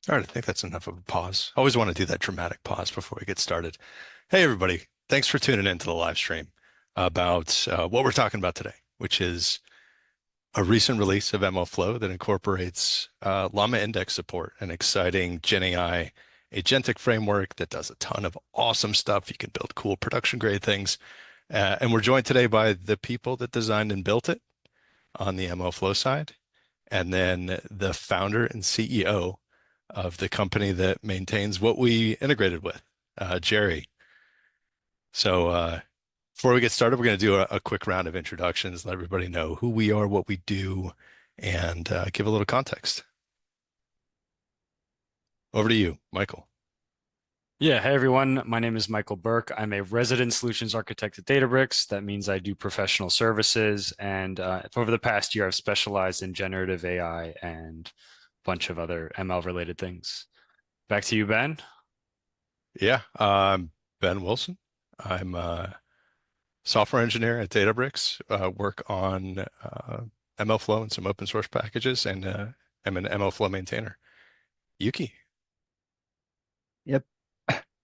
All right, I think that's enough of a pause. I always want to do that dramatic pause before we get started. Hey, everybody. Thanks for tuning into the live stream about what we're talking about today, which is a recent release of MLflow that incorporates LlamaIndex support, an exciting GenAI agentic framework that does a ton of awesome stuff. You can build cool production grade things. And we're joined today by the people that designed and built it on the MLflow side, and then the founder and CEO of the company that maintains what we integrated with, Jerry. So before we get started, we're going to do a quick round of introductions, let everybody know who we are, what we do, and give a little context. Over to you, Michael. Yeah, hey everyone. My name is Michael Burke. I'm a resident solutions architect at Databricks. That means I do professional services. And over the past year, I've specialized in generative AI and a bunch of other ML related things. Back to you, Ben. Yeah, I'm Ben Wilson. I'm a software engineer at Databricks, work on MLflow and some open source packages, and I'm an MLflow maintainer. Yuki. Yep.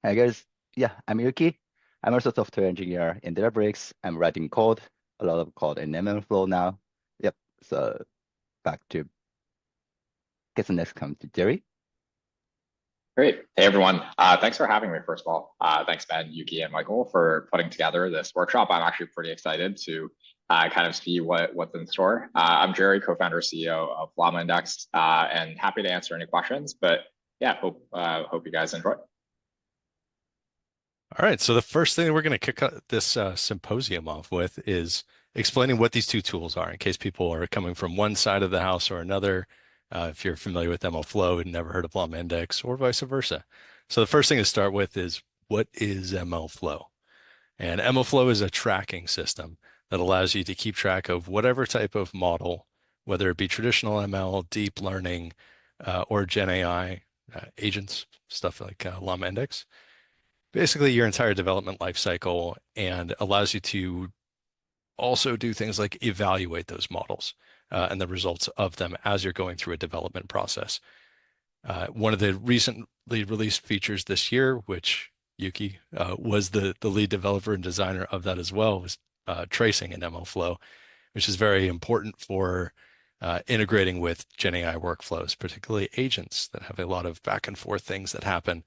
I guess, yeah, I'm Yuki. I'm also a software engineer in Databricks. I'm writing code, a lot of code in MLflow now. Yep. So back to, guess the next comes to Jerry. Great. Hey, everyone. Thanks for having me, first of all. Thanks, Ben, Yuki, and Michael for putting together this workshop. I'm actually pretty excited to kind of see what's in store. I'm Jerry, co-founder, CEO of LlamaIndex, and happy to answer any questions. But yeah, hope you guys enjoy. All right, so the first thing that we're going to kick this symposium off with is explaining what these two tools are in case people are coming from one side of the house or another. If you're familiar with MLflow and never heard of LlamaIndex or vice versa. So the first thing to start with is what is MLflow? And MLflow is a tracking system that allows you to keep track of whatever type of model, whether it be traditional ML, deep learning, or Gen AI agents, stuff like LlamaIndex, basically your entire development life cycle, and allows you to also do things like evaluate those models and the results of them as you're going through a development process. One of the recently released features this year, which Yuki was the lead developer and designer of that as well, was tracing in MLflow, which is very important for integrating with GenAI workflows, particularly agents that have a lot of back and forth things that happen.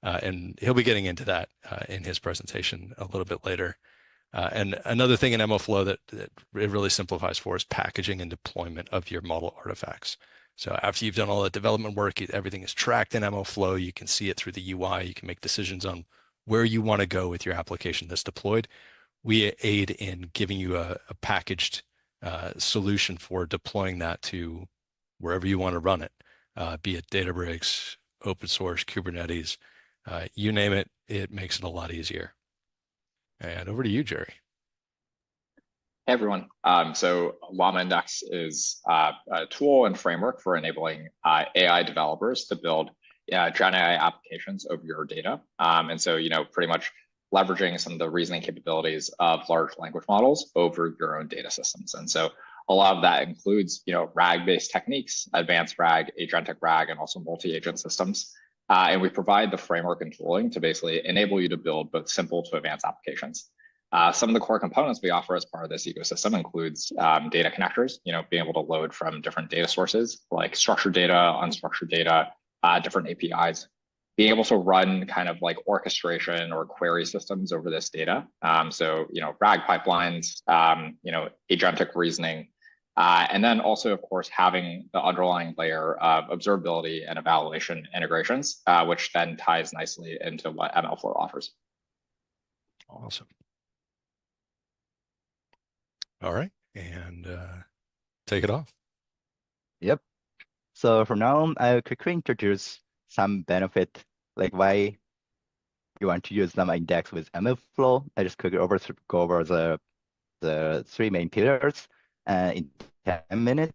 And he'll be getting into that in his presentation a little bit later. And another thing in MLflow that it really simplifies for is packaging and deployment of your model artifacts. So after you've done all the development work, everything is tracked in MLflow. You can see it through the UI. You can make decisions on where you want to go with your application that's deployed. We aid in giving you a packaged solution for deploying that to wherever you want to run it, be it Databricks, open source, Kubernetes, you name it, it makes it a lot easier. And over to you, Jerry. Hey, everyone. So LlamaIndex is a tool and framework for enabling AI developers to build Gen AI applications over your data. And so, pretty much leveraging some of the reasoning capabilities of large language models over your own data systems. And so a lot of that includes, RAG-based techniques, advanced RAG, agentic RAG, and also multi-agent systems. And we provide the framework and tooling to basically enable you to build both simple to advanced applications. Some of the core components we offer as part of this ecosystem includes data connectors, being able to load from different data sources like structured data, unstructured data, different APIs, being able to run kind of like orchestration or query systems over this data. So, RAG pipelines, agentic reasoning, and then also, of course, having the underlying layer of observability and evaluation integrations, which then ties nicely into what MLflow offers. Awesome. All right, and take it off. Yep. So from now on, I'll quickly introduce some benefit, like why you want to use LlamaIndex with MLflow. I just quickly go over the three main pillars in 10 minutes.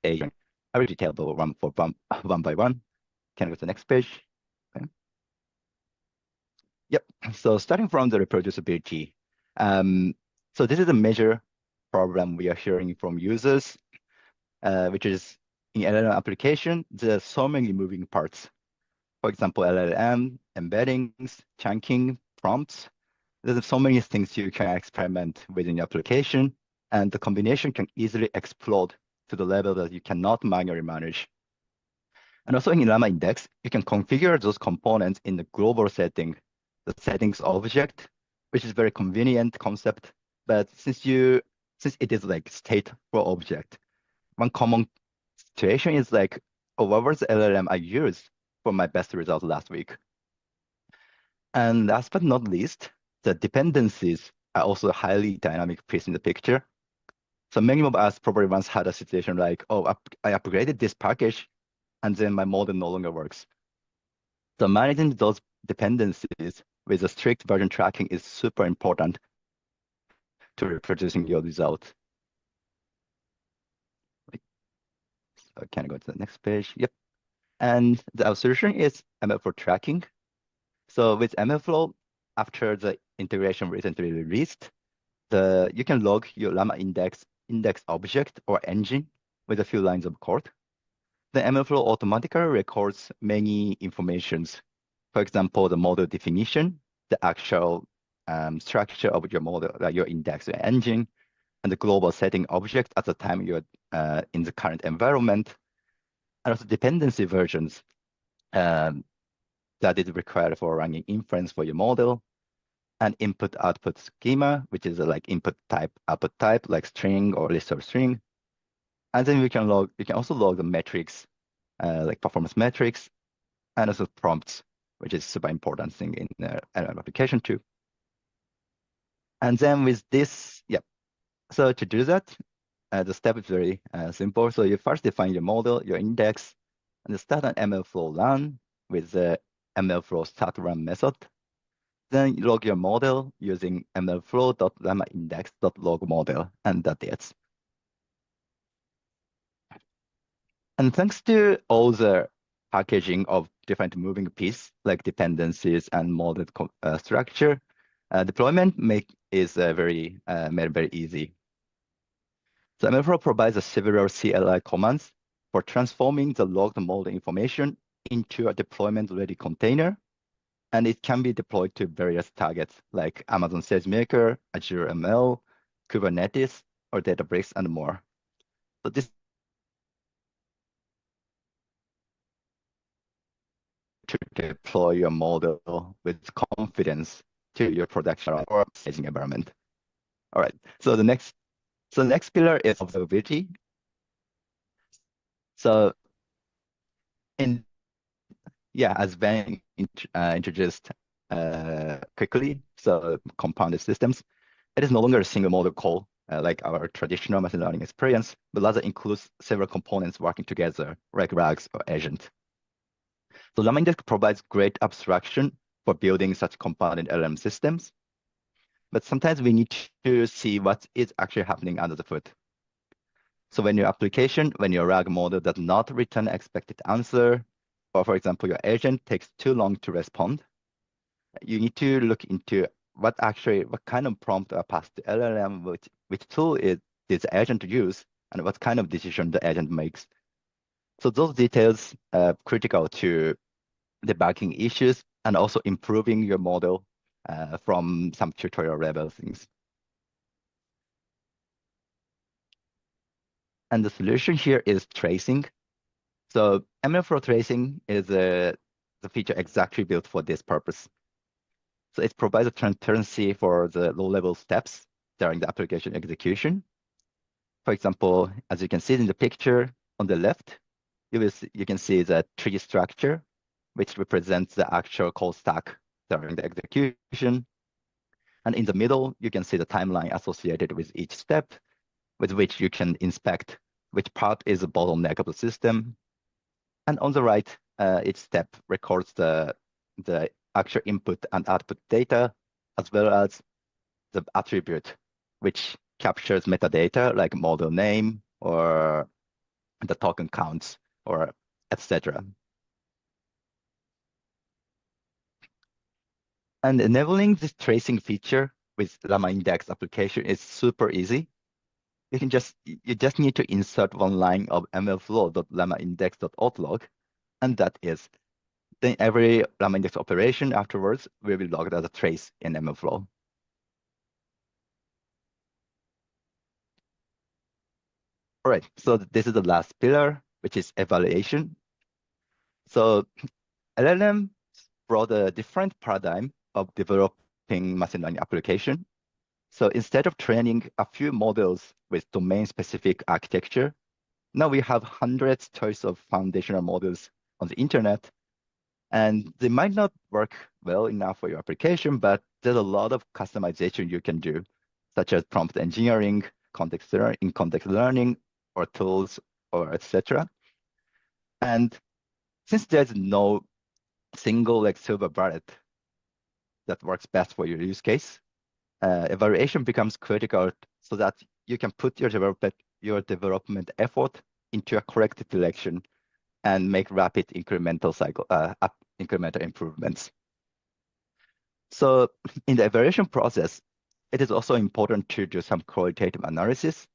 Agent. I will detail one by one. Can I go to the next page? Okay. Yep. So starting from the reproducibility. So this is a major problem we are hearing from users, which is in LLM application, there are so many moving parts. For example, LLM, embeddings, chunking, prompts. There's so many things you can experiment within your application, and the combination can easily explode to the level that you cannot manually manage. And also in LlamaIndex, you can configure those components in the global setting, the settings object, which is very convenient concept. But since it is like stateful object, one common situation is like, oh, what was the LLM I used for my best result last week? And last but not least, the dependencies are also a highly dynamic piece in the picture. So many of us probably once had a situation like, oh, I upgraded this package and then my model no longer works. So managing those dependencies with a strict version tracking is super important to reproducing your result. So can I go to the next page? Yep. And the solution is MLflow tracking. So with MLflow, after the integration recently released, you can log your LlamaIndex index object or engine with a few lines of code. The MLflow automatically records many informations. For example, the model definition, the actual structure of your model, your index, your engine, and the global setting object at the time you're in the current environment, and also dependency versions that is required for running inference for your model, and input-output schema, which is like input type, output type, like string or list of string. And then you can also log the metrics, like performance metrics, and also prompts, which is super important thing in an application too. And then with this, yeah. So to do that, the step is very simple. So you first define your model, your index, and start an MLflow run with the MLflow start run method. Then you log your model using MLflow.LlamaIndex.log model, and that's it. And thanks to all the packaging of different moving pieces like dependencies and model structure, deployment is very made very easy. So MLflow provides several CLI commands for transforming the logged model information into a deployment-ready container, and it can be deployed to various targets like Amazon SageMaker, Azure ML, Kubernetes, or Databricks, and more. So this to deploy your model with confidence to your production or staging environment. All right. So the next pillar is observability. So as Ben introduced quickly, so compounded systems, it is no longer a single model call like our traditional machine learning experience, but rather includes several components working together, like RAGs or agent. So LlamaIndex provides great abstraction for building such compounded LLM systems, but sometimes we need to see what is actually happening under the hood. So when your RAG model does not return expected answer, or for example, your agent takes too long to respond, you need to look into what kind of prompt are passed to LLM, which tool is this agent to use, and what kind of decision the agent makes. So those details are critical to debugging issues and also improving your model from some tutorial level things. And the solution here is tracing. So MLflow tracing is the feature exactly built for this purpose. So it provides a transparency for the low-level steps during the application execution. For example, as you can see in the picture on the left, you can see the tree structure, which represents the actual code stack during the execution. And in the middle, you can see the timeline associated with each step, with which you can inspect which part is a bottleneck of the system. And on the right, each step records the actual input and output data, as well as the attribute, which captures metadata like model name or the token counts, or etc. And enabling this tracing feature with LlamaIndex application is super easy. You just need to insert one line of mlflow.llamaindex.autlog, and that is. Then every LlamaIndex operation afterwards will be logged as a trace in MLflow. All right, so this is the last pillar, which is evaluation. So LLM brought a different paradigm of developing machine learning application. So instead of training a few models with domain-specific architecture, now we have hundreds choice of foundational models on the internet, and they might not work well enough for your application, but there's a lot of customization you can do, such as prompt engineering, context learning, or tools, or etc. And since there's no single silver bullet that works best for your use case, evaluation becomes critical so that you can put your development effort into a correct direction and make rapid incremental improvements. So in the evaluation process, it is also important to do some qualitative analysis.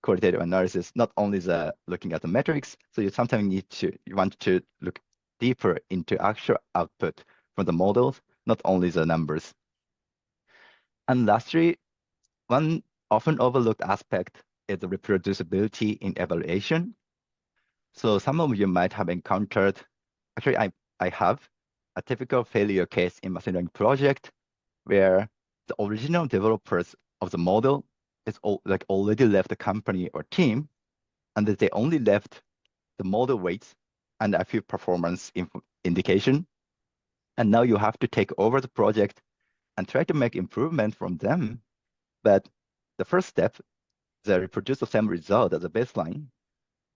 Qualitative analysis, not only looking at the metrics. So you sometimes you want to look deeper into actual output from the models, not only the numbers. And lastly, one often overlooked aspect is the reproducibility in evaluation. So some of you might have encountered, actually I have, a typical failure case in machine learning project where the original developers of the model already left the company or team, and that they only left the model weights and a few performance indication. And now you have to take over the project and try to make improvement from them. But the first step, they reproduce the same result as a baseline,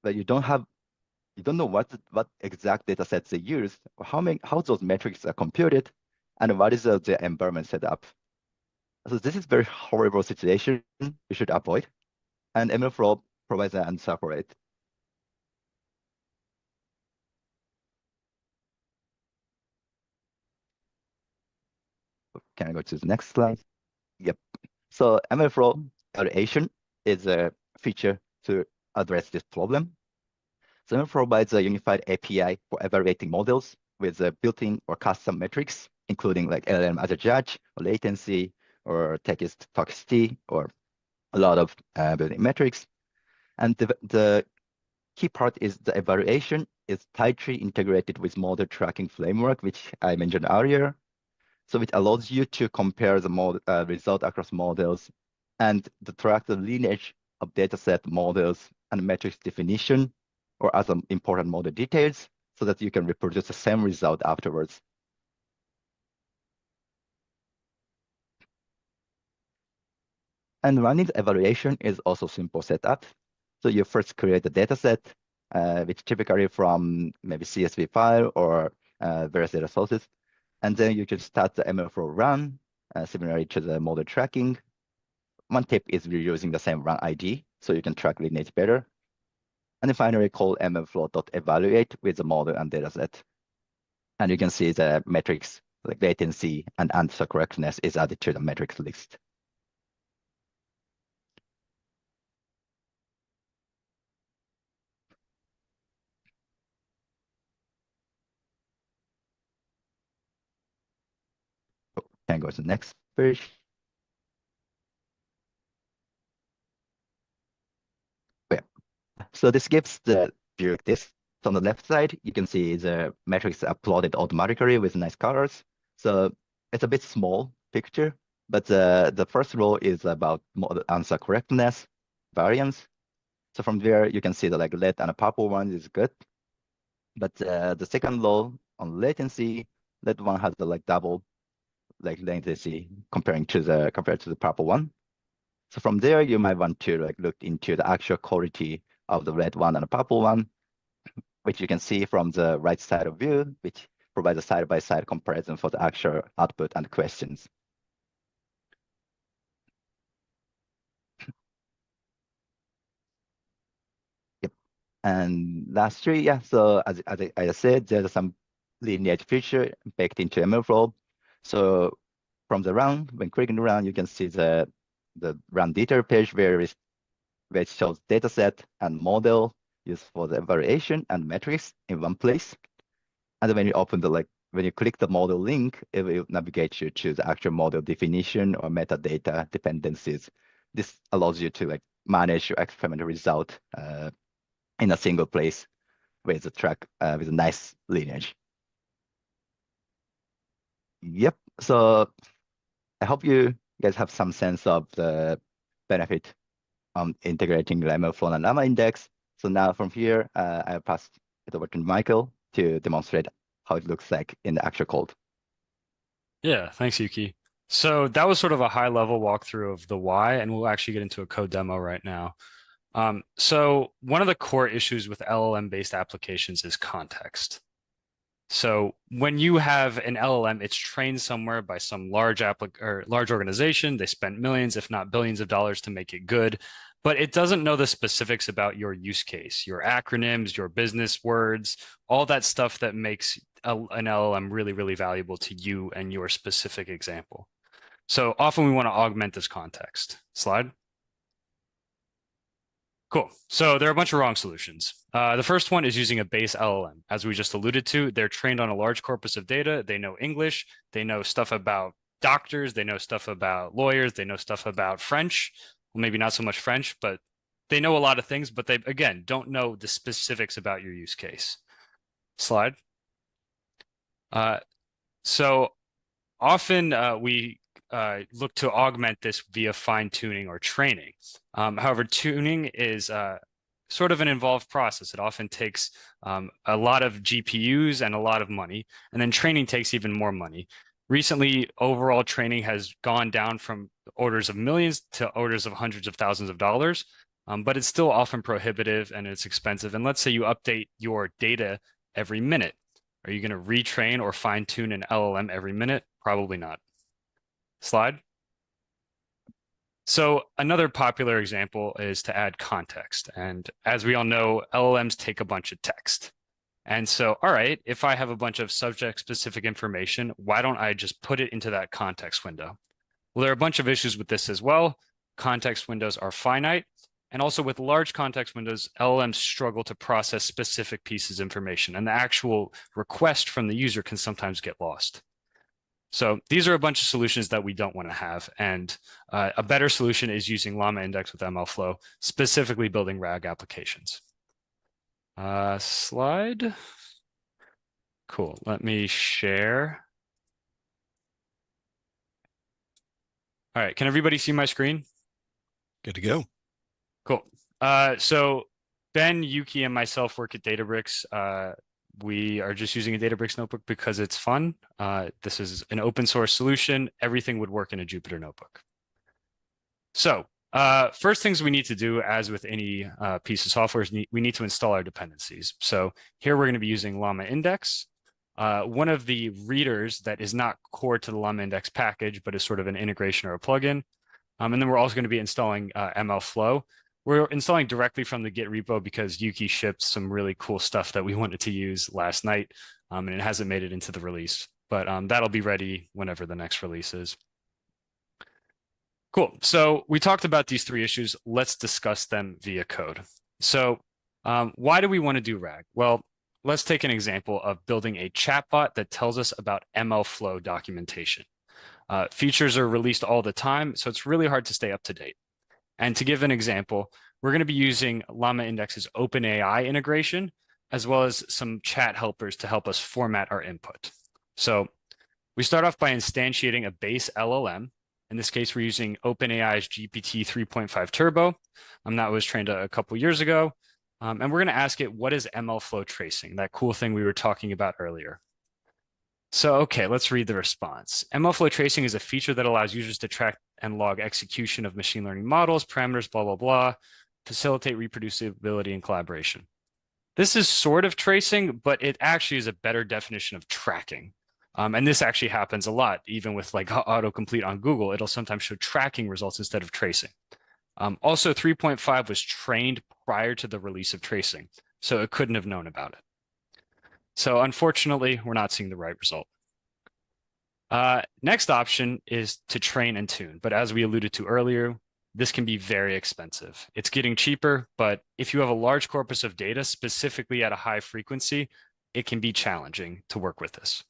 but you don't know what exact data sets they use, or how those metrics are computed, and what is the environment set up. So this is very horrible situation you should avoid, and MLflow provides an answer for it. Can I go to the next slide? Yep. So MLflow evaluation is a feature to address this problem. So ML provides a unified API for evaluating models with built-in or custom metrics, including like LLM as a judge, or latency, or text toxicity, or a lot of built-in metrics. And the key part is the evaluation is tightly integrated with model tracking framework, which I mentioned earlier. So it allows you to compare the result across models and to track the lineage of dataset models and metrics definition or other important model details so that you can reproduce the same result afterwards. And running the evaluation is also simple setup. So you first create a dataset, which typically from maybe CSV file or various data sources. And then you can start the MLflow run, similarly to the model tracking. One tip is reusing the same run ID, so you can track lineage better. And then finally call mlflow.evaluate with the model and dataset. And you can see the metrics like latency and answer correctness is added to the metrics list. Can go to the next page. Yeah. So this gives the view like this. So on the left side, you can see the metrics are plotted automatically with nice colors. So it's a bit small picture, but the first row is about model answer correctness, variance. So from there, you can see the red and the purple one is good. But the second row on latency, that one has the double latency compared to the purple one. So from there, you might want to look into the actual quality of the red one and the purple one, which you can see from the right side of view, which provides a side-by-side comparison for the actual output and questions. And lastly, yeah, so as I said, there's some lineage feature baked into MLflow. So from the run, when clicking around, you can see the run detail page which shows dataset and model used for the evaluation and metrics in one place. And when you open when you click the model link, it will navigate you to the actual model definition or metadata dependencies. This allows you to manage your experimental result in a single place with with a nice lineage. Yep. So I hope you guys have some sense of the benefit integrating MLflow and LlamaIndex. So now from here, I'll pass it over to Michael to demonstrate how it looks like in the actual code. Yeah, thanks, Yuki. So that was sort of a high-level walkthrough of the why, and we'll actually get into a code demo right now. So one of the core issues with LLM-based applications is context. So when you have an LLM, it's trained somewhere by some large organization. They spent millions, if not billions of dollars to make it good, but it doesn't know the specifics about your use case, your acronyms, your business words, all that stuff that makes an LLM really, really valuable to you and your specific example. So often we want to augment this context. Slide. Cool. So there are a bunch of wrong solutions. The first one is using a base LLM. As we just alluded to, they're trained on a large corpus of data. They know English. They know stuff about doctors. They know stuff about lawyers. They know stuff about French. Well, maybe not so much French, but they know a lot of things, but they, again, don't know the specifics about your use case. Slide. So often we look to augment this via fine tuning or training. However, tuning is sort of an involved process. It often takes a lot of GPUs and a lot of money, and then training takes even more money. Recently, overall training has gone down from orders of millions to orders of hundreds of thousands of dollars, but it's still often prohibitive and it's expensive. And let's say you update your data every minute. Are you going to retrain or fine tune an LLM every minute? Probably not. Slide. So another popular example is to add context. And as we all know, LLMs take a bunch of text. And so, all right, if I have a bunch of subject-specific information, why don't I just put it into that context window? Well, there are a bunch of issues with this as well. Context windows are finite. And also with large context windows, LLMs struggle to process specific pieces of information, and the actual request from the user can sometimes get lost. So these are a bunch of solutions that we don't want to have. And a better solution is using LlamaIndex with MLflow, specifically building RAG applications. Slide. Cool. Let me share. All right. Can everybody see my screen? Good to go. Cool. So Ben, Yuki, and myself work at Databricks. We are just using a Databricks notebook because it's fun. This is an open source solution. Everything would work in a Jupyter notebook. So first things we need to do, as with any piece of software, is we need to install our dependencies. So here we're going to be using LlamaIndex. One of the readers that is not core to the LlamaIndex package, but is sort of an integration or a plugin. And then we're also going to be installing MLflow. We're installing directly from the Git repo because Yuki shipped some really cool stuff that we wanted to use last night, and it hasn't made it into the release. But that'll be ready whenever the next release is. Cool. So we talked about these three issues. Let's discuss them via code. So why do we want to do RAG? Well, let's take an example of building a chatbot that tells us about MLflow documentation. Features are released all the time, so it's really hard to stay up to date. And to give an example, we're going to be using LlamaIndex's OpenAI integration, as well as some chat helpers to help us format our input. So we start off by instantiating a base LLM. In this case, we're using OpenAI's GPT 3.5 Turbo. That was trained a couple years ago. And we're going to ask it, what is MLflow tracing? That cool thing we were talking about earlier. So, okay, let's read the response. MLflow tracing is a feature that allows users to track and log execution of machine learning models, parameters, blah, blah, blah, facilitate reproducibility and collaboration. This is sort of tracing, but it actually is a better definition of tracking. And this actually happens a lot, even with like autocomplete on Google. It'll sometimes show tracking results instead of tracing. Also, 3.5 was trained prior to the release of tracing. So it couldn't have known about it. So unfortunately, we're not seeing the right result. Next option is to train and tune. But as we alluded to earlier, this can be very expensive. It's getting cheaper, but if you have a large corpus of data, specifically at a high frequency, it can be challenging to work with this.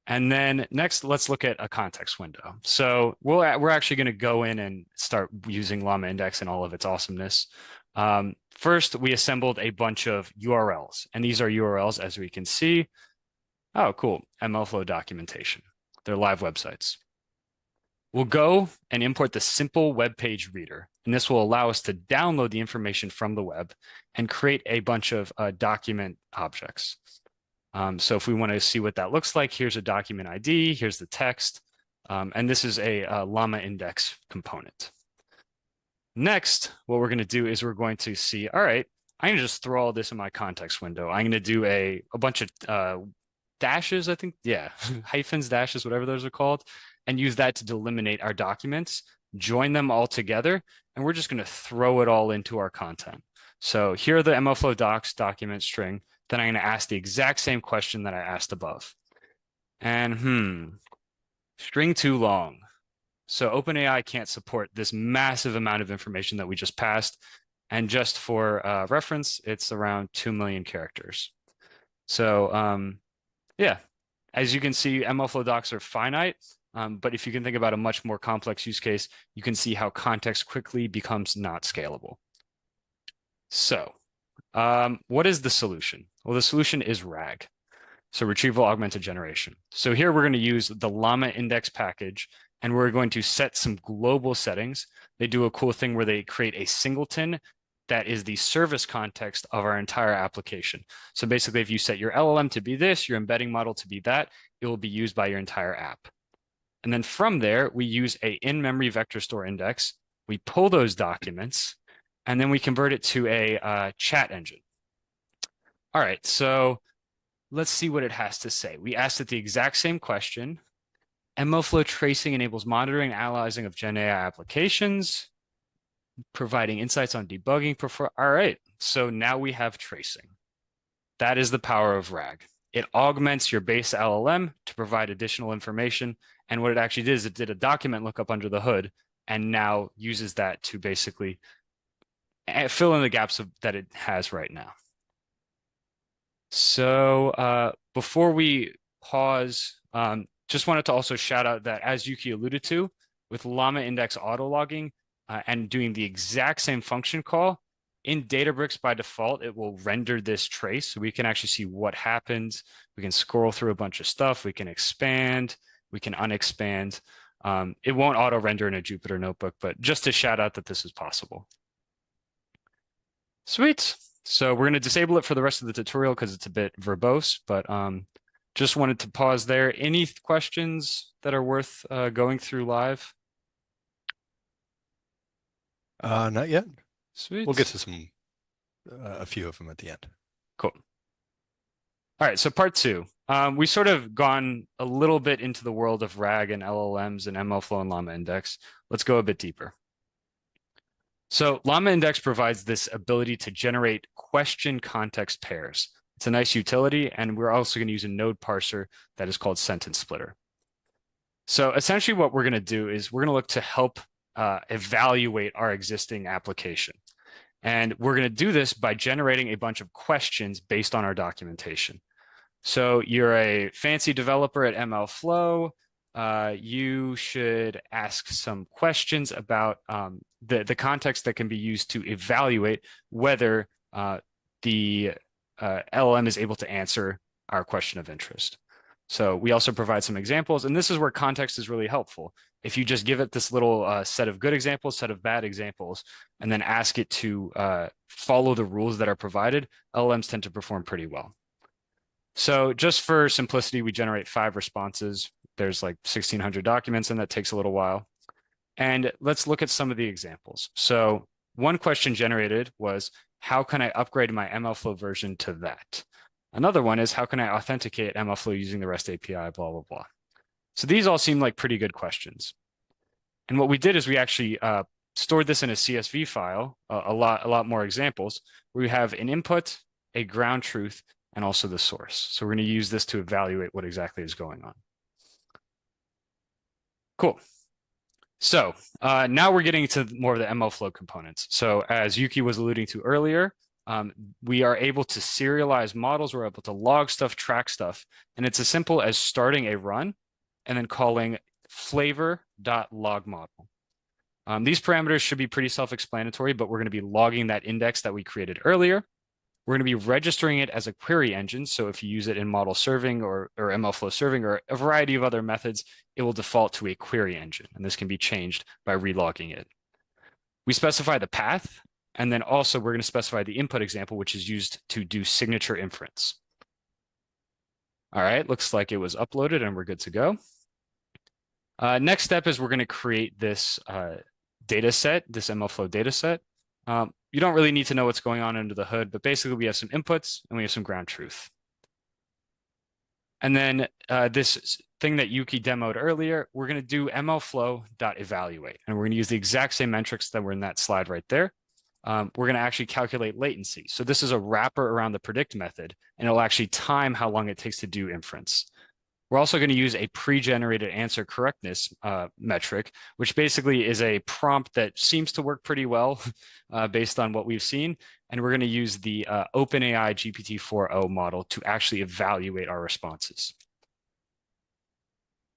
And then next, let's look at a context window. So we're actually going to go in and start using LlamaIndex and all of its awesomeness. First, we assembled a bunch of URLs, and these are URLs, as we can see. Oh, cool. MLflow documentation. They're live websites. We'll go and import the simple web page reader, and this will allow us to download the information from the web and create a bunch of document objects. So if we want to see what that looks like, here's a document ID, here's the text, and this is a LlamaIndex component. Next, what we're going to do is we're going to see, all right, I'm going to just throw all this in my context window. I'm going to do a bunch of dashes, I think, yeah, hyphens, dashes, whatever those are called, and use that to delimitate our documents, join them all together, and we're just going to throw it all into our content. So here are the MLflow docs document string. Then I'm going to ask the exact same question that I asked above. And string too long. So OpenAI can't support this massive amount of information that we just passed. And just for reference, it's around 2 million characters. So yeah, as you can see, MLflow docs are finite. But if you can think about a much more complex use case, you can see how context quickly becomes not scalable. So what is the solution? Well, the solution is RAG, so retrieval augmented generation. So here we're going to use the LlamaIndex package, and we're going to set some global settings. They do a cool thing where they create a singleton that is the service context of our entire application. So basically, if you set your LLM to be this, your embedding model to be that, it will be used by your entire app. And then from there, we use a in-memory vector store index. We pull those documents, and then we convert it to a chat engine. All right, so let's see what it has to say. We asked it the exact same question. MLflow tracing enables monitoring and analyzing of GenAI applications, providing insights on debugging. All right, so now we have tracing. That is the power of RAG. It augments your base LLM to provide additional information. And what it actually did is it did a document lookup under the hood and now uses that to basically fill in the gaps that it has right now. So before we pause, just wanted to also shout out that, as Yuki alluded to, with LlamaIndex autologging and doing the exact same function call, in Databricks by default, it will render this trace. So we can actually see what happens. We can scroll through a bunch of stuff. We can expand. We can unexpand. It won't auto-render in a Jupyter notebook, but just to shout out that this is possible. Sweet. So we're going to disable it for the rest of the tutorial because it's a bit verbose, but just wanted to pause there. Any questions that are worth going through live? Not yet. Sweet. We'll get to a few of them at the end. Cool. All right, so part two. We sort of gone a little bit into the world of RAG and LLMs and MLflow and LlamaIndex. Let's go a bit deeper. So LlamaIndex provides this ability to generate question context pairs. It's a nice utility, and we're also going to use a node parser that is called sentence splitter. So essentially what we're going to do is we're going to look to help evaluate our existing application. And we're going to do this by generating a bunch of questions based on our documentation. So you're a fancy developer at MLflow. You should ask some questions about the context that can be used to evaluate whether the LLM is able to answer our question of interest. So we also provide some examples, and this is where context is really helpful. If you just give it this little set of good examples, set of bad examples, and then ask it to follow the rules that are provided, LLMs tend to perform pretty well. So just for simplicity, we generate 5 responses. There's like 1,600 documents, and that takes a little while. And let's look at some of the examples. So one question generated was, how can I upgrade my MLflow version to that? Another one is, how can I authenticate MLflow using the REST API, blah, blah, blah. So these all seem like pretty good questions. And what we did is we actually stored this in a CSV file, a lot more examples, where we have an input, a ground truth, and also the source. So we're going to use this to evaluate what exactly is going on. Cool. So now we're getting to more of the MLflow components. So as Yuki was alluding to earlier, we are able to serialize models. We're able to log stuff, track stuff. And it's as simple as starting a run and then calling flavor.logModel. These parameters should be pretty self-explanatory, but we're going to be logging that index that we created earlier. We're going to be registering it as a query engine. So if you use it in model serving or MLflow serving or a variety of other methods, it will default to a query engine. And this can be changed by relogging it. We specify the path. And then also we're going to specify the input example, which is used to do signature inference. All right, looks like it was uploaded and we're good to go. Next step is we're going to create this data set, this MLflow data set. You don't really need to know what's going on under the hood, but basically we have some inputs and we have some ground truth. And then this thing that Yuki demoed earlier, we're going to do MLflow.evaluate, and we're going to use the exact same metrics that were in that slide right there. We're going to actually calculate latency. So this is a wrapper around the predict method, and it'll actually time how long it takes to do inference. We're also going to use a pre-generated answer correctness metric, which basically is a prompt that seems to work pretty well based on what we've seen. And we're going to use the OpenAI GPT-4o model to actually evaluate our responses.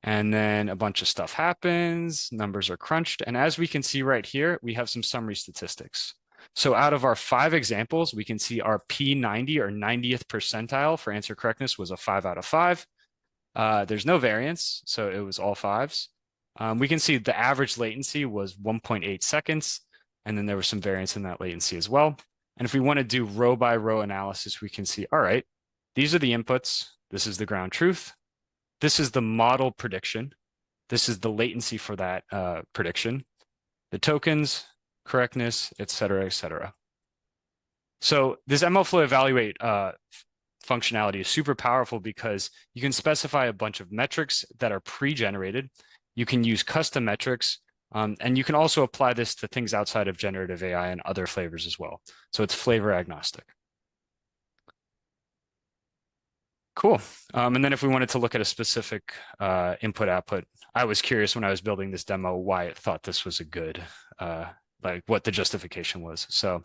And then a bunch of stuff happens, numbers are crunched. And as we can see right here, we have some summary statistics. So out of our 5 examples, we can see our P90 or 90th percentile for answer correctness was a 5 out of 5. There's no variance, so it was all 5s. We can see the average latency was 1.8 seconds, and then there was some variance in that latency as well. And if we want to do row by row analysis, we can see, all right, these are the inputs. This is the ground truth. This is the model prediction. This is the latency for that prediction, the tokens, correctness, et cetera, et cetera. So this MLflow evaluate functionality is super powerful because you can specify a bunch of metrics that are pre-generated. You can use custom metrics, and you can also apply this to things outside of generative AI and other flavors as well. So it's flavor agnostic. Cool. And then if we wanted to look at a specific input output, I was curious when I was building this demo why it thought this was a good, like what the justification was. So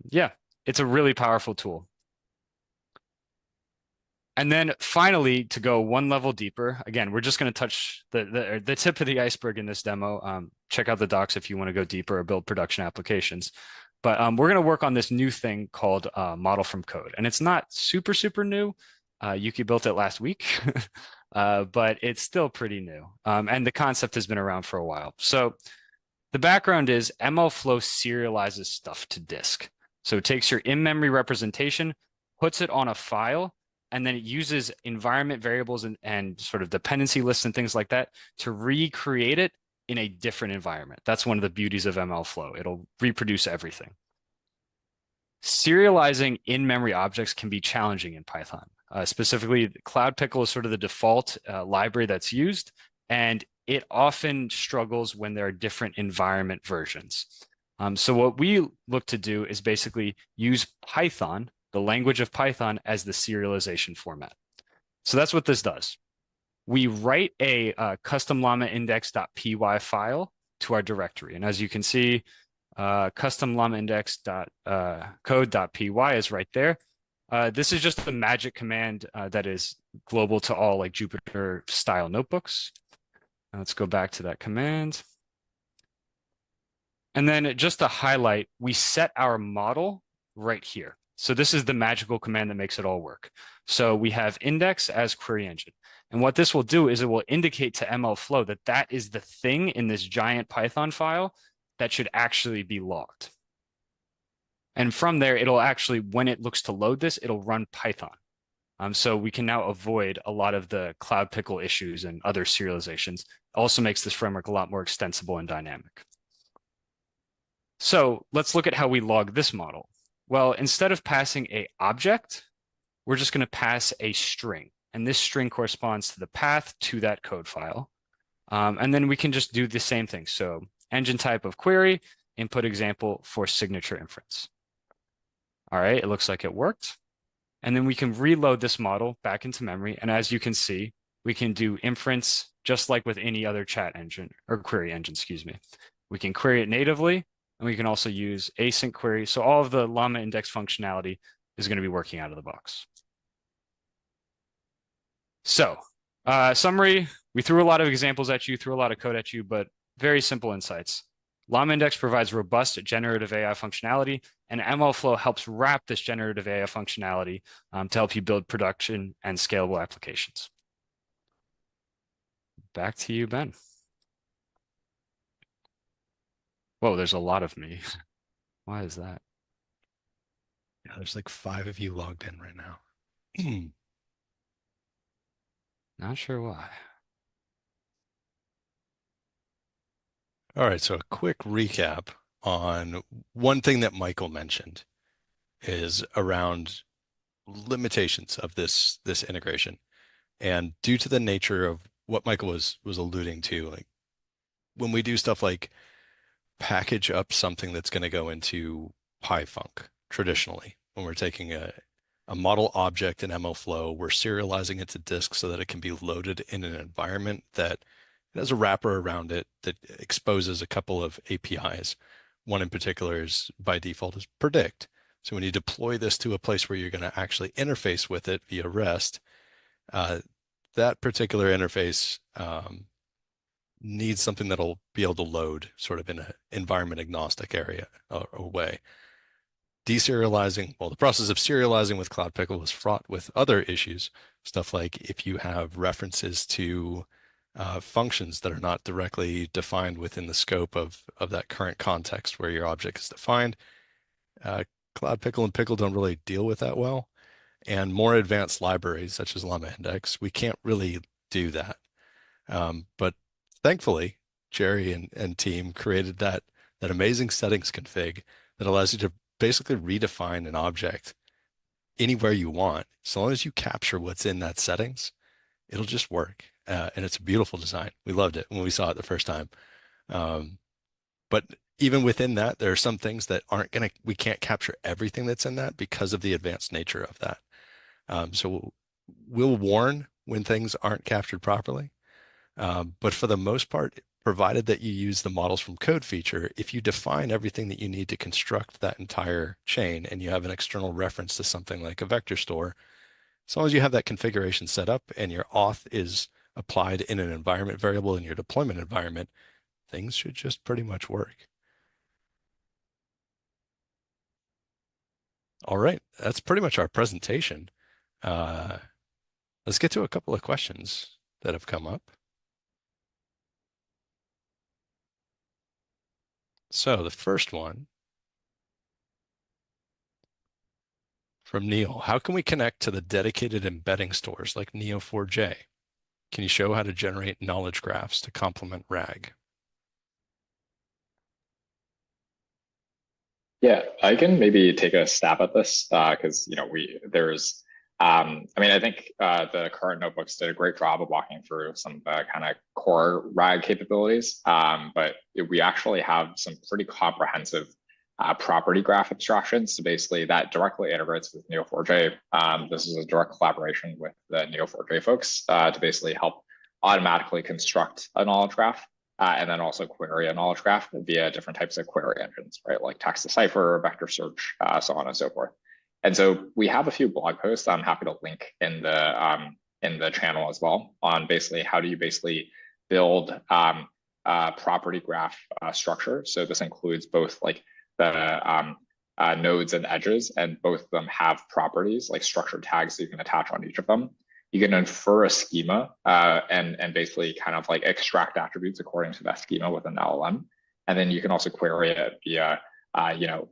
yeah, it's a really powerful tool. And then finally, to go one level deeper, again, we're just going to touch the tip of the iceberg in this demo. Check out the docs if you want to go deeper or build production applications. But we're going to work on this new thing called model from code. And it's not super, super new. Yuki built it last week, but it's still pretty new. And the concept has been around for a while. So the background is MLflow serializes stuff to disk. So it takes your in-memory representation, puts it on a file, and then it uses environment variables and sort of dependency lists and things like that to recreate it in a different environment. That's one of the beauties of MLflow. It'll reproduce everything. Serializing in-memory objects can be challenging in Python. Specifically, CloudPickle is sort of the default library that's used, and it often struggles when there are different environment versions. So what we look to do is basically use Python, the language of Python, as the serialization format. So that's what this does. We write a custom LlamaIndex.py file to our directory. And as you can see, custom LlamaIndex.code.py is right there. This is just a magic command that is global to all like Jupyter style notebooks. Let's go back to that command. And then just to highlight, we set our model right here. So this is the magical command that makes it all work. So we have index as query engine. And what this will do is it will indicate to MLflow that that is the thing in this giant Python file that should actually be logged. And from there, it'll actually, when it looks to load this, it'll run Python. So we can now avoid a lot of the CloudPickle issues and other serializations. It also makes this framework a lot more extensible and dynamic. So let's look at how we log this model. Well, instead of passing an object, we're just going to pass a string. And this string corresponds to the path to that code file. And then we can just do the same thing. So engine type of query, input example for signature inference. All right, it looks like it worked. And then we can reload this model back into memory. And as you can see, we can do inference just like with any other chat engine or query engine, excuse me. We can query it natively, and we can also use async query. So all of the LlamaIndex functionality is going to be working out of the box. So summary, we threw a lot of examples at you, threw a lot of code at you, but very simple insights. LlamaIndex provides robust generative AI functionality, and MLflow helps wrap this generative AI functionality to help you build production and scalable applications. Back to you, Ben. Whoa, there's a lot of me. Why is that? Yeah, there's like 5 of you logged in right now. Not sure why. All right, so a quick recap on one thing that Michael mentioned is around limitations of this integration. And due to the nature of what Michael was alluding to, like when we do stuff like package up something that's going to go into PyFunk traditionally, when we're taking a model object in MLflow, we're serializing it to disk so that it can be loaded in an environment that has a wrapper around it that exposes a couple of APIs. One in particular is by default is predict. So when you deploy this to a place where you're going to actually interface with it via REST, that particular interface needs something that'll be able to load sort of in an environment agnostic area or way. Deserializing, well, the process of serializing with Cloud Pickle is fraught with other issues. Stuff like if you have references to functions that are not directly defined within the scope of that current context where your object is defined, Cloud Pickle and Pickle don't really deal with that well. And more advanced libraries such as LlamaIndex, we can't really do that. But thankfully, Jerry and team created that amazing settings config that allows you to basically redefine an object anywhere you want. So long as you capture what's in that settings, it'll just work. And it's a beautiful design. We loved it when we saw it the first time. But even within that, there are some things that we can't capture everything that's in that because of the advanced nature of that. So we'll warn when things aren't captured properly. But for the most part, provided that you use the models from code feature, if you define everything that you need to construct that entire chain and you have an external reference to something like a vector store, as long as you have that configuration set up and your auth is applied in an environment variable in your deployment environment, things should just pretty much work. All right, that's pretty much our presentation. Let's get to a couple of questions that have come up. So the first one from Neil, how can we connect to the dedicated embedding stores like Neo4j? Can you show how to generate knowledge graphs to complement RAG? Yeah, I can maybe take a stab at this because I think the current notebooks did a great job of walking through some of the kind of core RAG capabilities, but we actually have some pretty comprehensive property graph abstractions. So basically that directly integrates with Neo4j. This is a direct collaboration with the Neo4j folks to basically help automatically construct a knowledge graph. And then also query a knowledge graph via different types of query engines, right? Like text decipher, vector search, so on and so forth. And so we have a few blog posts I'm happy to link in the channel as well on basically how do you basically build property graph structure. So this includes both like the nodes and edges, and both of them have properties like structured tags that you can attach on each of them. You can infer a schema and basically kind of like extract attributes according to that schema with an LLM. And then you can also query it via,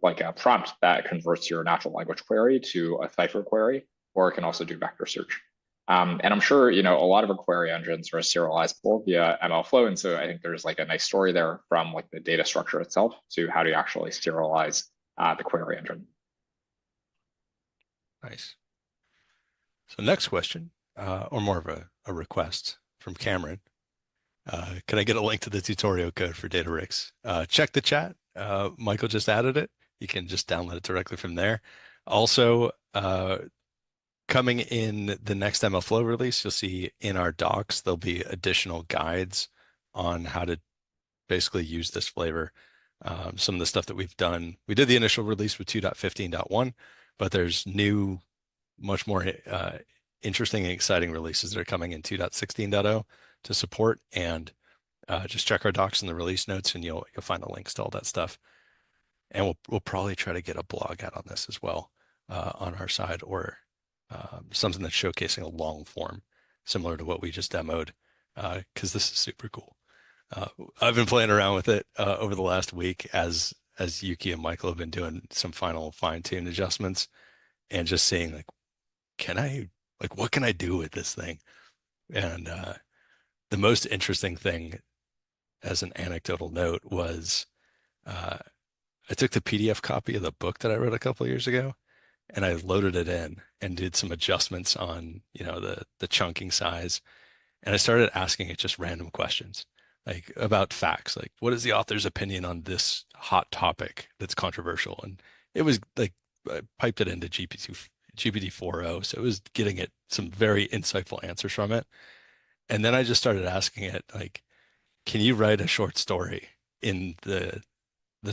like a prompt that converts your natural language query to a cipher query, or it can also do vector search. And I'm sure, a lot of our query engines are serializable via MLflow. And so I think there's like a nice story there from like the data structure itself to how do you actually serialize the query engine. Nice. So next question, or more of a request from Cameron. Can I get a link to the tutorial code for Databricks? Check the chat. Michael just added it. You can just download it directly from there. Also, coming in the next MLflow release, you'll see in our docs, there'll be additional guides on how to basically use this flavor. Some of the stuff that we've done. We did the initial release with 2.15.1, but there's new, much more interesting and exciting releases that are coming in 2.16.0 to support. And just check our docs in the release notes, and you'll find the links to all that stuff. And we'll probably try to get a blog out on this as well on our side, or something that's showcasing a long form similar to what we just demoed, because this is super cool. I've been playing around with it over the last week as Yuki and Michael have been doing some final fine-tune adjustments, and just seeing what can I do with this thing? And the most interesting thing, as an anecdotal note, was I took the PDF copy of the book that I wrote a couple of years ago, and I loaded it in and did some adjustments on, the chunking size. And I started asking it just random questions, like about facts, like what is the author's opinion on this hot topic that's controversial? And it was like, I piped it into GPT-4o, so it was getting it some very insightful answers from it. And then I just started asking it, like, can you write a short story in the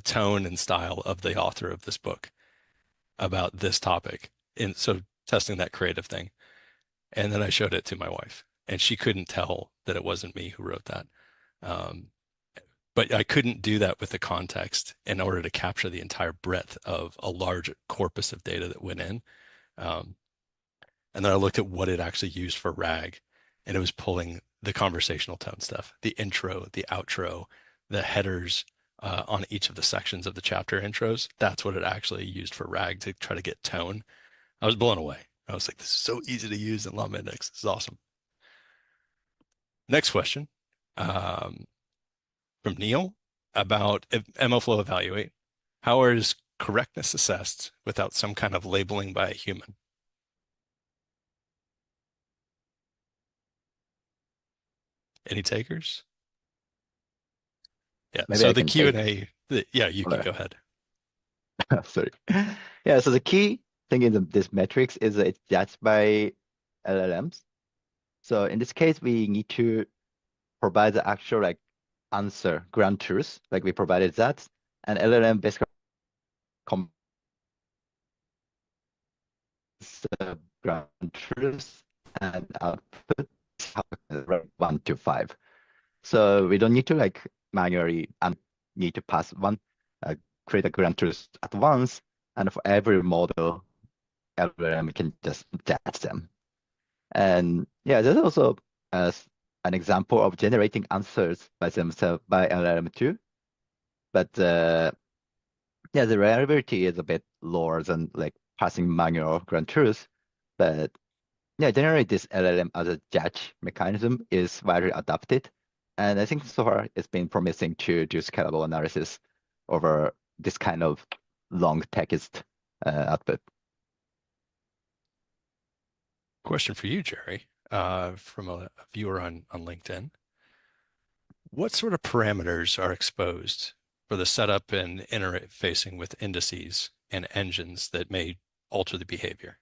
tone and style of the author of this book about this topic? And so testing that creative thing. And then I showed it to my wife, and she couldn't tell that it wasn't me who wrote that. Um, but I couldn't do that with the context in order to capture the entire breadth of a large corpus of data that went in. Um, and then I looked at what it actually used for RAG, and it was pulling the conversational tone stuff, the intro, the outro, the headers on each of the sections of the chapter intros. That's what it actually used for RAG to try to get tone. I was blown away. I was like, this is so easy to use in LlamaIndex. This is awesome. Next question from Neil about MLflow evaluate. How is correctness assessed without some kind of labeling by a human? Any takers? Yeah. Maybe So I the can take. Q&A, yeah, you can go ahead. Sorry. Yeah, so the key thing in this metrics is that it's judged by LLMs. So in this case, we need to provide the actual answer, ground truth, like we provided that, and LLM basically combines the ground truth and output 1 to 5. So we don't need to manually need to pass one, create a ground truth at once, and for every model, LLM can just judge them. And yeah, there's also an example of generating answers by themselves by LLM too. But yeah, the reliability is a bit lower than passing manual ground truth. But yeah, generally this LLM as a judge mechanism is widely adopted. And I think so far it's been promising to do scalable analysis over this kind of long text output. Question for you, Jerry, from a viewer on LinkedIn. What sort of parameters are exposed for the setup and interfacing with indices and engines that may alter the behavior?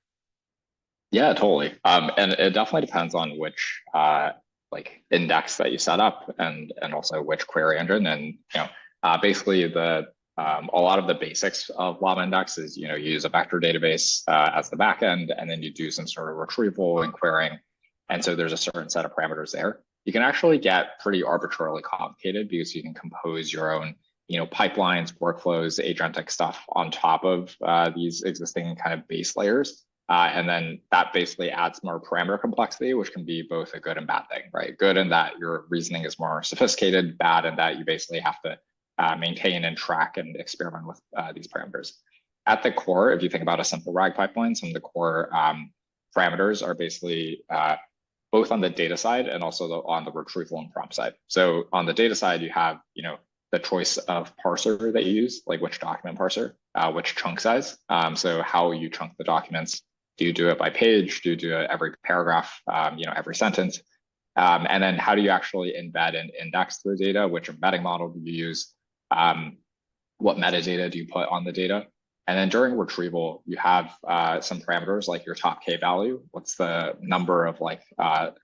Yeah, totally. And it definitely depends on which index that you set up, and also which query engine. And basically a lot of the basics of LlamaIndex is you use a vector database as the backend, and then you do some sort of retrieval and querying. And so there's a certain set of parameters there. You can actually get pretty arbitrarily complicated because you can compose your own pipelines, workflows, agentic stuff on top of these existing kind of base layers. And then that basically adds more parameter complexity, which can be both a good and bad thing, right? Good in that your reasoning is more sophisticated, bad in that you basically have to maintain and track and experiment with these parameters. At the core, if you think about a simple RAG pipeline, some of the core parameters are basically both on the data side and also on the retrieval and prompt side. So on the data side, you have the choice of parser that you use, like which document parser, which chunk size. So how you chunk the documents. Do you do it by page? Do you do it every paragraph, every sentence? And then how do you actually embed and index the data? Which embedding model do you use? What metadata do you put on the data? And then during retrieval, you have some parameters like your top K value. What's the number of like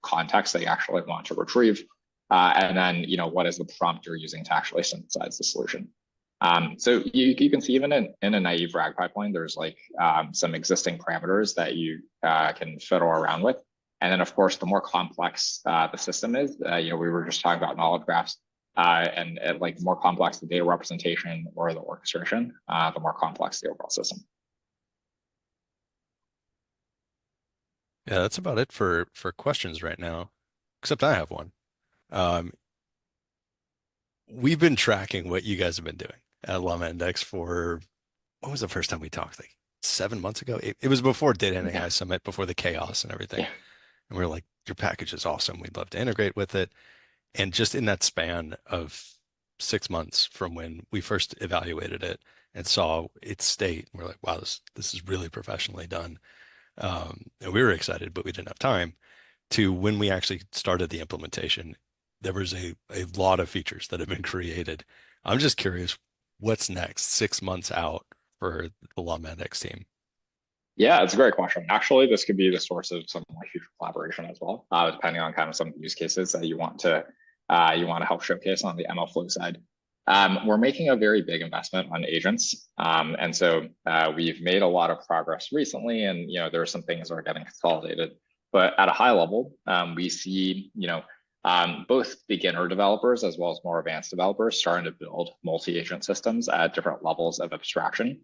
context that you actually want to retrieve? And then, what is the prompt you're using to actually synthesize the solution? So you can see even in a naive RAG pipeline, there's like some existing parameters that you can fiddle around with. And then, of course, the more complex the system is, we were just talking about knowledge graphs, and like the more complex the data representation or the orchestration, the more complex the overall system. Yeah, that's about it for questions right now, except I have one. We've been tracking what you guys have been doing at LlamaIndex for, when was the first time we talked? Like 7 months ago? It was before Data and AI Summit, before the chaos and everything. Yeah. And we were like, your package is awesome. We'd love to integrate with it. And just in that span of 6 months from when we first evaluated it and saw its state, we're like, wow, this is really professionally done. And we were excited, but we didn't have time to when we actually started the implementation. There was a lot of features that have been created. I'm just curious, what's next 6 months out for the LlamaIndex team? Yeah, it's a great question. Actually, this could be the source of some like future collaboration as well, depending on kind of some of the use cases that you want to help showcase on the MLflow side. We're making a very big investment on agents, and so we've made a lot of progress recently, and there are some things that are getting consolidated. But at a high level, we see both beginner developers as well as more advanced developers starting to build multi-agent systems at different levels of abstraction.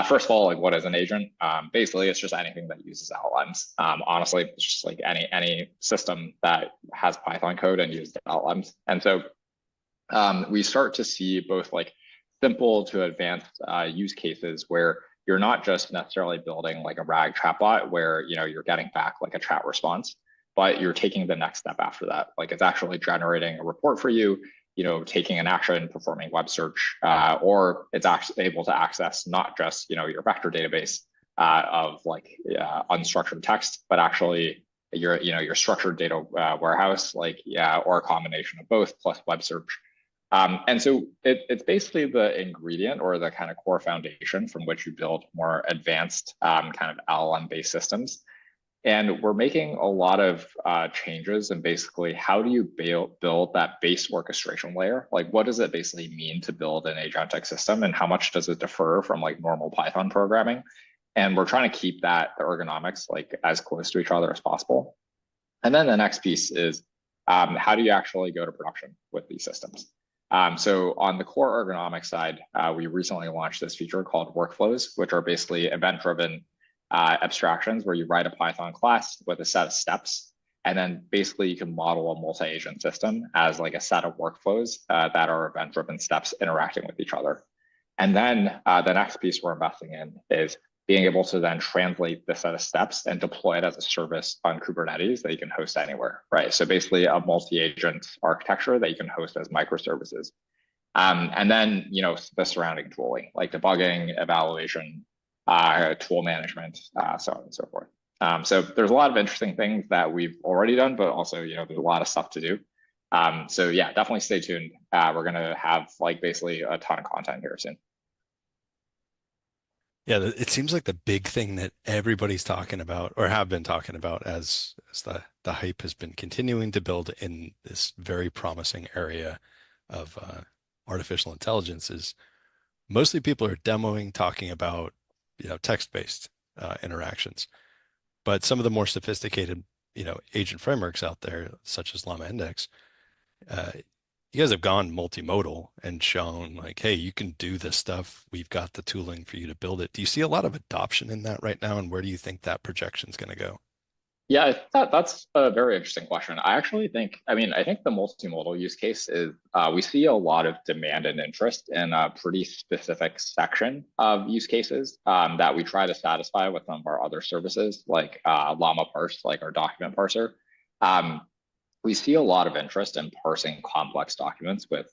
First of all, like what is an agent? Basically, it's just anything that uses LLMs. Honestly, it's just like any system that has Python code and uses LLMs. And so we start to see both like simple to advanced use cases where you're not just necessarily building like a RAG chatbot where you're getting back like a chat response, but you're taking the next step after that. Like it's actually generating a report for you, taking an action, performing web search, or it's actually able to access not just your vector database of like unstructured text, but actually your structured data warehouse, or a combination of both plus web search. And so it's basically the ingredient or the kind of core foundation from which you build more advanced kind of LLM-based systems. And we're making a lot of changes and basically how do you build that base orchestration layer? Like what does it basically mean to build an agentic system and how much does it differ from like normal Python programming? And we're trying to keep the ergonomics like as close to each other as possible. And then the next piece is how do you actually go to production with these systems? So on the core ergonomics side, we recently launched this feature called workflows, which are basically event-driven abstractions where you write a Python class with a set of steps, and then basically you can model a multi-agent system as like a set of workflows that are event-driven steps interacting with each other. And then the next piece we're investing in is being able to then translate the set of steps and deploy it as a service on Kubernetes that you can host anywhere, right? So basically a multi-agent architecture that you can host as microservices. And then, the surrounding tooling, like debugging, evaluation, tool management, so on and so forth. So there's a lot of interesting things that we've already done, but also, there's a lot of stuff to do. So yeah, definitely stay tuned. We're gonna have like basically a ton of content here soon. Yeah, it seems like the big thing that everybody's talking about or have been talking about as the hype has been continuing to build in this very promising area of artificial intelligence is mostly people are demoing, talking about, text-based interactions. But some of the more sophisticated, agent frameworks out there, such as LlamaIndex, you guys have gone multimodal and shown like, hey, you can do this stuff. We've got the tooling for you to build it. Do you see a lot of adoption in that right now? And where do you think that projection is going to go? Yeah, that's a very interesting question. I think the multimodal use case is we see a lot of demand and interest in a pretty specific section of use cases that we try to satisfy with some of our other services, like Llama Parse, like our document parser. We see a lot of interest in parsing complex documents with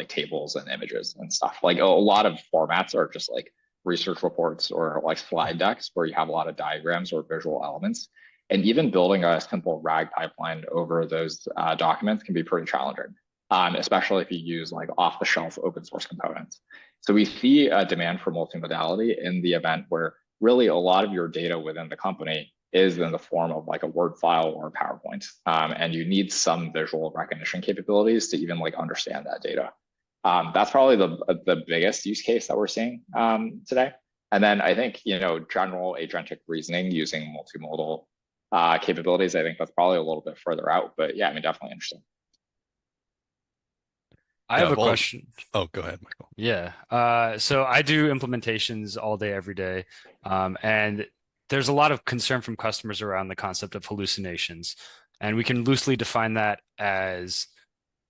tables and images and stuff. Like a lot of formats are just like research reports or like slide decks where you have a lot of diagrams or visual elements. And even building a simple RAG pipeline over those documents can be pretty challenging, especially if you use like off-the-shelf open source components. So we see a demand for multimodality in the event where really a lot of your data within the company is in the form of like a Word file or a PowerPoint. And you need some visual recognition capabilities to even like understand that data. That's probably the biggest use case that we're seeing today. And then I think, general agentic reasoning using multimodal capabilities, I think that's probably a little bit further out, but yeah, I mean, definitely interesting. I have a question. Oh, go ahead, Michael. Yeah. So I do implementations all day, every day. And there's a lot of concern from customers around the concept of hallucinations. And we can loosely define that as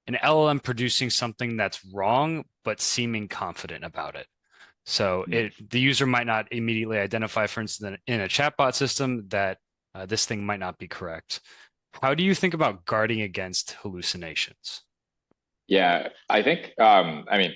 an LLM producing something that's wrong, but seeming confident about it. So the user might not immediately identify, for instance, in a chatbot system that this thing might not be correct. How do you think about guarding against hallucinations? Yeah, I think,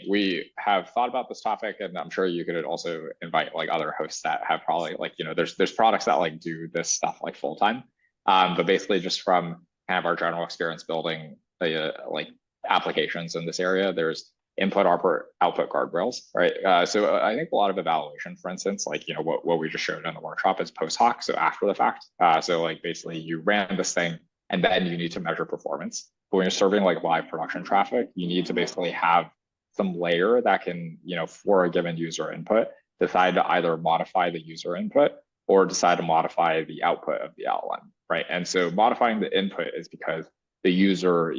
we have thought about this topic, and I'm sure you could also invite like other hosts that have probably like, there's products that like do this stuff like full time. But basically just from kind of our general experience building like applications in this area, there's input output guardrails, right? So I think a lot of evaluation, for instance, like, what we just showed in the workshop is post hoc, so after the fact. So like basically you ran this thing and then you need to measure performance. But when you're serving like live production traffic, you need to basically have some layer that can, for a given user input, decide to either modify the user input or decide to modify the output of the LLM, right? And so modifying the input is because the user,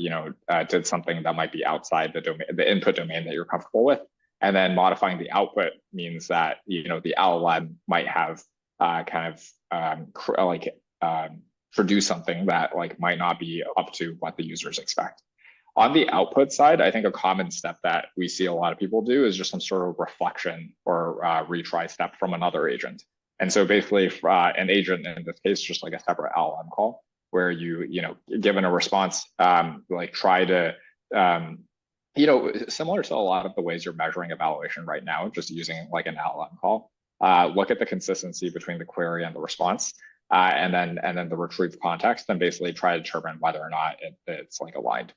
did something that might be outside the domain, the input domain that you're comfortable with. And then modifying the output means that, the LLM might have produce something that like might not be up to what the users expect. On the output side, I think a common step that we see a lot of people do is just some sort of reflection or retry step from another agent. And so basically an agent in this case, just like a separate LLM call where given a response, like try to, similar to a lot of the ways you're measuring evaluation right now, just using like an LLM call, look at the consistency between the query and the response. And then the retrieve context, and basically try to determine whether or not it's like aligned.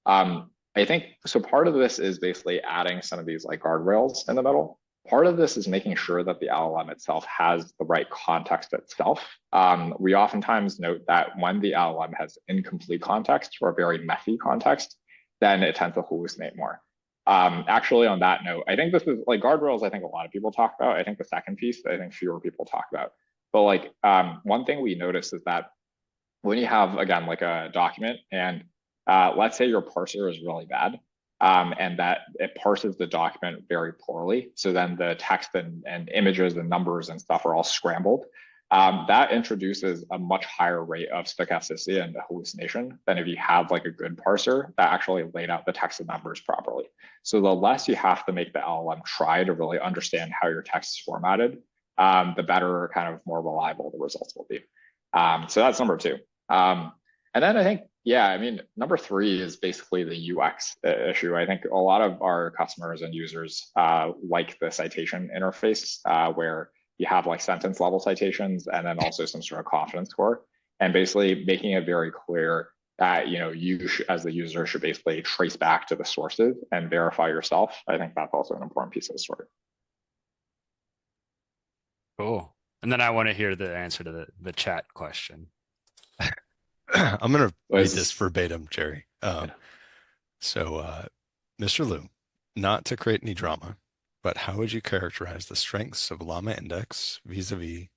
I think so. Part of this is basically adding some of these like guardrails in the middle. Part of this is making sure that the LLM itself has the right context itself. We oftentimes note that when the LLM has incomplete context or very messy context, then it tends to hallucinate more. Actually, on that note, I think this is like guardrails. I think a lot of people talk about. I think the second piece, I think fewer people talk about. But like one thing we notice is that when you have, again, like a document and let's say your parser is really bad and that it parses the document very poorly. So then the text and images and numbers and stuff are all scrambled. That introduces a much higher rate of stochasticity and hallucination than if you have like a good parser that actually laid out the text and numbers properly. So the less you have to make the LLM try to really understand how your text is formatted, the better, kind of more reliable the results will be. So that's number two. And then I think, number three is basically the UX issue. I think a lot of our customers and users like the citation interface where you have like sentence level citations and then also some sort of confidence score, and basically making it very clear that, you as the user should basically trace back to the sources and verify yourself. I think that's also an important piece of the story. Cool. And then I want to hear the answer to the chat question. I'm going to read this verbatim, Jerry. So, Mr. Liu, not to create any drama, but how would you characterize the strengths of LlamaIndex vis-a-vis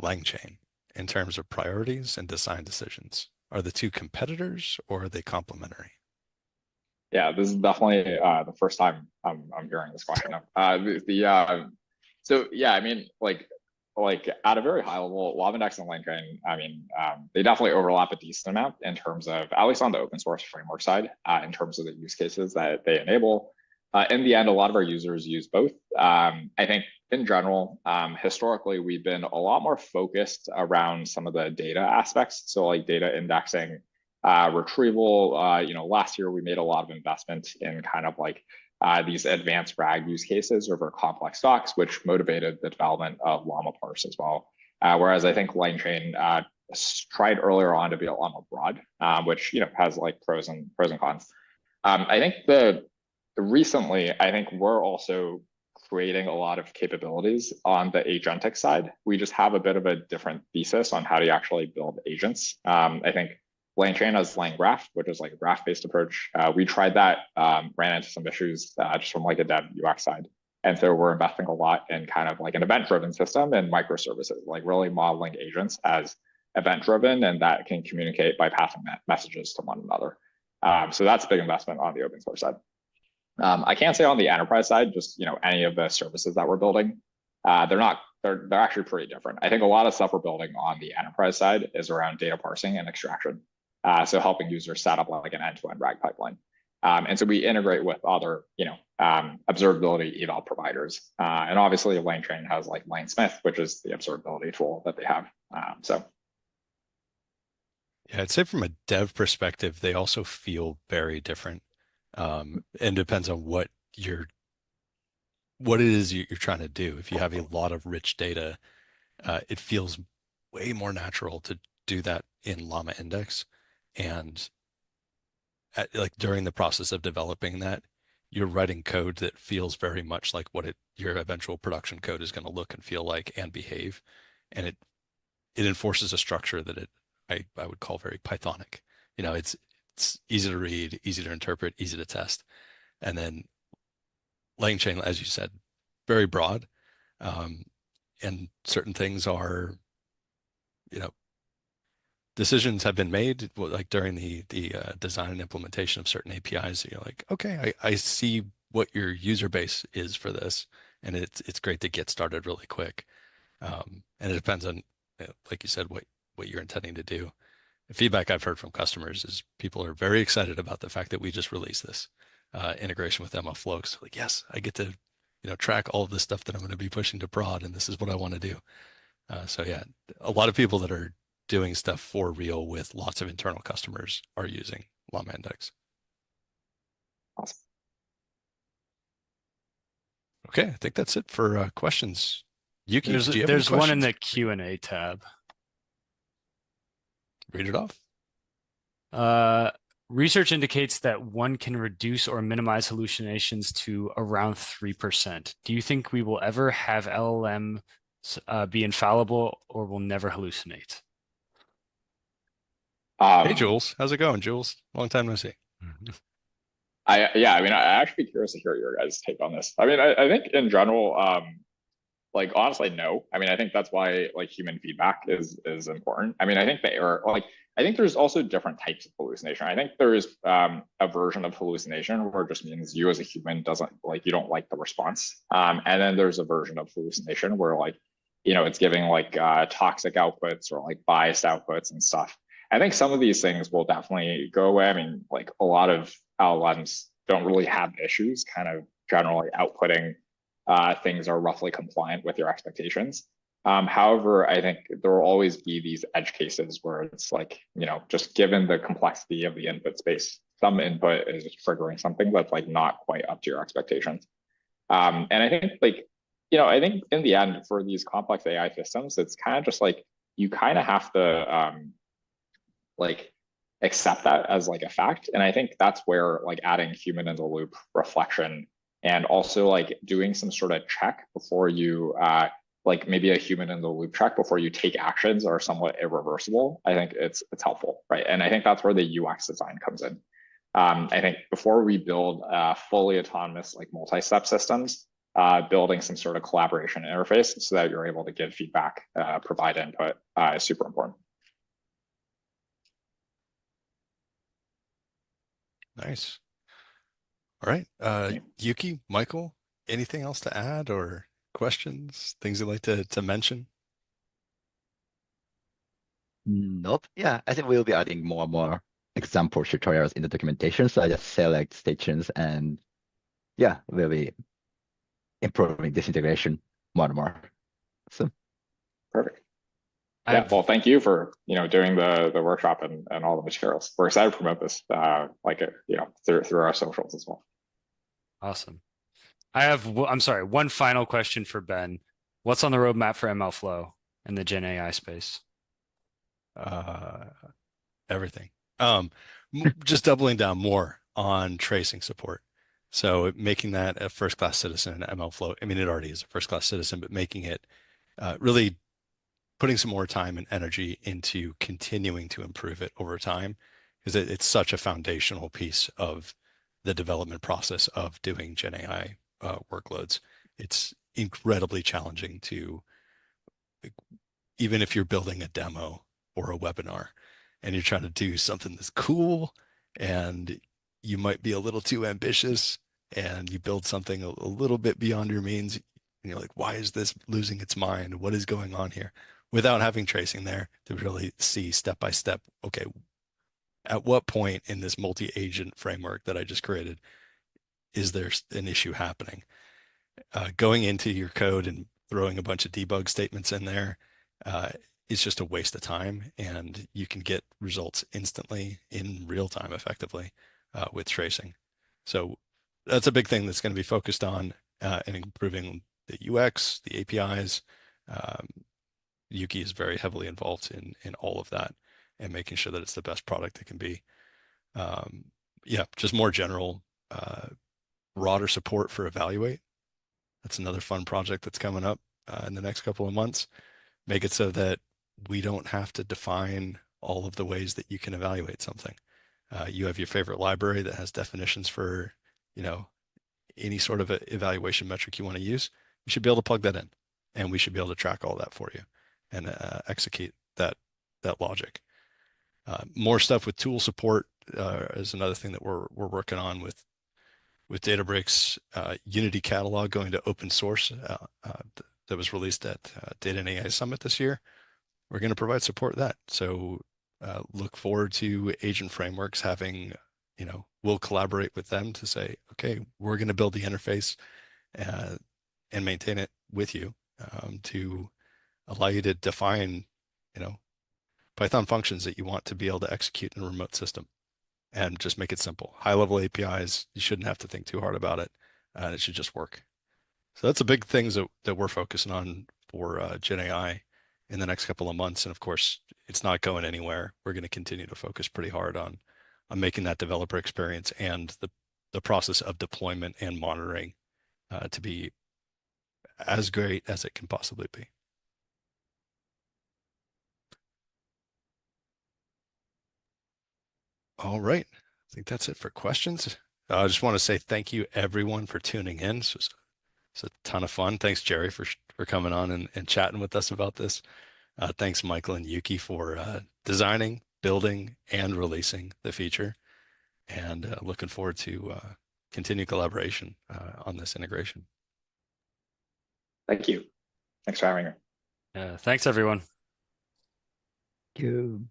LangChain in terms of priorities and design decisions? Are the two competitors or are they complementary? Yeah, this is definitely the first time I'm hearing this question. So yeah, I mean, like at a very high level, LlamaIndex and LangChain, they definitely overlap a decent amount in terms of, at least on the open source framework side, in terms of the use cases that they enable. In the end, a lot of our users use both. I think in general, historically, we've been a lot more focused around some of the data aspects. So like data indexing, retrieval. Last year we made a lot of investment in kind of like these advanced RAG use cases over complex docs, which motivated the development of LlamaParse as well. Whereas I think LangChain tried earlier on to be a lot more broad, which has like pros and cons. I think recently, I think we're also creating a lot of capabilities on the agentic side. We just have a bit of a different thesis on how to actually build agents. I think LangChain has LangGraph, which is like a graph-based approach. We tried that, ran into some issues just from like a dev UX side. And so we're investing a lot in kind of like an event-driven system and microservices, like really modeling agents as event-driven, and that can communicate by passing messages to one another. So that's a big investment on the open source side. I can't say on the enterprise side, just any of the services that we're building, they're actually pretty different. I think a lot of stuff we're building on the enterprise side is around data parsing and extraction. So helping users set up like an end-to-end RAG pipeline. And so we integrate with other, observability eval providers. And obviously LangChain has like LangSmith, which is the observability tool that they have. Yeah, I'd say from a dev perspective, they also feel very different. And depends on what it is you're trying to do. If you have a lot of rich data, it feels way more natural to do that in LlamaIndex. And like during the process of developing that, you're writing code that feels very much like what your eventual production code is going to look and feel like and behave. And it enforces a structure that I would call very Pythonic. It's easy to read, easy to interpret, easy to test. And then LangChain, as you said, very broad. And certain things are, decisions have been made like during the design and implementation of certain APIs. You're like, okay, I see what your user base is for this, and it's great to get started really quick. And it depends on, like you said, what you're intending to do. The feedback I've heard from customers is people are very excited about the fact that we just released this integration with MLflow. So like, yes, I get to track all of the stuff that I'm going to be pushing to prod, and this is what I want to do. So yeah, a lot of people that are doing stuff for real with lots of internal customers are using LlamaIndex. Awesome. Okay, I think that's it for questions. Yuki, do you have there's any one in questions? the Q&A tab. Read it off. Research indicates that one can reduce or minimize hallucinations to around 3%. Do you think we will ever have LLM be infallible or will never hallucinate? Hey, Jules. How's it going, Jules? Long time no see. I actually be curious to hear your guys' take on this. I think in general, like honestly, no. I think that's why like human feedback is important. I think the error, I think there's also different types of hallucination. I think there is a version of hallucination where it just means you as a human you don't like the response. And then there's a version of hallucination where it's giving like toxic outputs or like biased outputs and stuff. I think some of these things will definitely go away. Like a lot of LLMs don't really have issues kind of generally outputting things are roughly compliant with your expectations. However, I think there will always be these edge cases where it's like, just given the complexity of the input space, some input is triggering something that's like not quite up to your expectations. And I think I think in the end for these complex AI systems, it's kind of just like, you kind of have to accept that as like a fact. And I think that's where like adding human in the loop reflection and also like doing some sort of check before you like maybe a human in the loop check before you take actions are somewhat irreversible. I think it's helpful, right? And I think that's where the UX design comes in. I think before we build fully autonomous like multi-step systems, building some sort of collaboration interface so that you're able to give feedback, provide input is super important. Nice. All right. Yuki, Michael, anything else to add or questions, things you'd like to mention? Nope. Yeah, I think we'll be adding more and more example tutorials in the documentation. So I just select stations and yeah, we'll be improving this integration more and more. So perfect. Yeah, well, thank you for doing the workshop and all the materials. We're excited to promote this through our socials as well. Awesome. I'm sorry, one final question for Ben. What's on the roadmap for MLflow in the GenAI space? everything. Just doubling down more on tracing support. So making that a first-class citizen in MLflow. I mean, it already is a first-class citizen, but making it really putting some more time and energy into continuing to improve it over time, because it's such a foundational piece of the development process of doing GenAI workloads. It's incredibly challenging to, even if you're building a demo or a webinar and you're trying to do something that's cool and you might be a little too ambitious and you build something a little bit beyond your means, and you're like, why is this losing its mind? What is going on here? Without having tracing there to really see step by step, okay, at what point in this multi-agent framework that I just created is there an issue happening? Going into your code and throwing a bunch of debug statements in there uh, is just a waste of time, and you can get results instantly in real time, effectively, with tracing. So that's a big thing that's going to be focused on and improving the UX, the APIs. Um, Yuki is very heavily involved in all of that and making sure that it's the best product it can be. Yeah, just more general, broader support for evaluate. That's another fun project that's coming up in the next couple of months. Make it so that we don't have to define all of the ways that you can evaluate something. You have your favorite library that has definitions for, you know, any sort of a evaluation metric you want to use. You should be able to plug that in, and we should be able to track all that for you and execute that logic. More stuff with tool support is another thing that we're working on with Databricks. Unity catalog going to open source that was released at Data and AI Summit this year. We're going to provide support to that. So look forward to agent frameworks having, we'll collaborate with them to say, okay, we're going to build the interface and maintain it with you to allow you to define, Python functions that you want to be able to execute in a remote system and just make it simple. High-level APIs, you shouldn't have to think too hard about it, and it should just work. So that's a big things that we're focusing on for GenAI in the next couple of months. And of course, it's not going anywhere. We're going to continue to focus pretty hard on making that developer experience and the process of deployment and monitoring to be as great as it can possibly be. All right. I think that's it for questions. I just want to say thank you everyone for tuning in. It's a ton of fun. Thanks, Jerry, for coming on and chatting with us about this. Thanks, Michael and Yuki, for designing, building, and releasing the feature. And looking forward to continued collaboration on this integration. Thank you. Thanks for having me. Thanks, everyone. Thank you.